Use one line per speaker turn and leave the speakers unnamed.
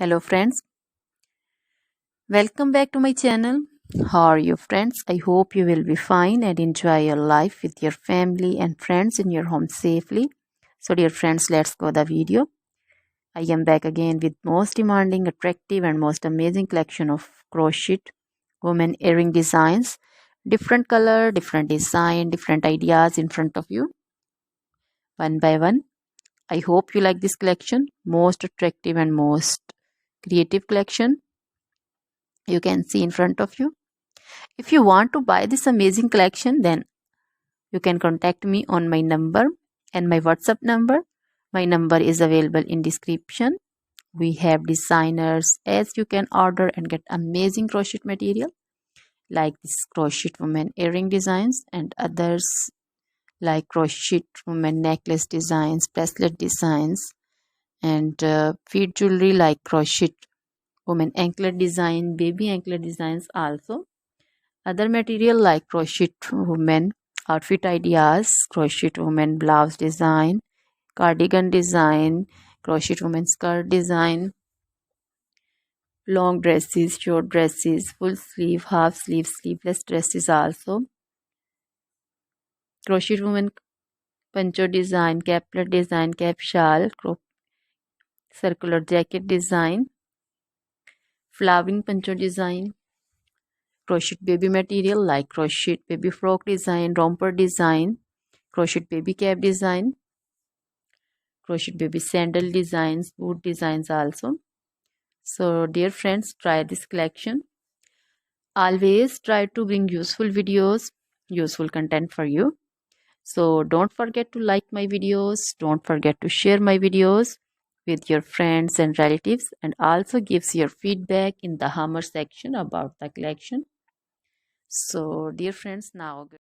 Hello friends, welcome back to my channel. How are you friends? I hope you will be fine and enjoy your life with your family and friends in your home safely. So dear friends, let's go the video. I am back again with most demanding, attractive and most amazing collection of crochet women earring designs. Different color, different design, different ideas in front of you. One by one. I hope you like this collection. Most attractive and most creative collection you can see in front of you. If you want to buy this amazing collection, then you can contact me on my number and my WhatsApp number. My number is available in description. We have designers as you can order and get amazing crochet material like this crochet woman earring designs and others like crochet woman necklace designs, bracelet designs and feet jewelry like crochet woman anklet design, baby anklet designs also. Other material like crochet women outfit ideas, crochet women blouse design, cardigan design, crochet women skirt design, long dresses, short dresses, full sleeve, half sleeve, sleeveless dresses also, crochet women poncho design, caplet design, cap shawl, circular jacket design, flowering poncho design, crochet baby material like crochet baby frock design, romper design, crochet baby cap design, crochet baby sandal designs, boot designs also. So dear friends, try this collection. Always try to bring useful videos, useful content for you. So don't forget to like my videos, don't forget to share my videos with your friends and relatives, and also gives your feedback in the hammer section about the collection. So dear friends, now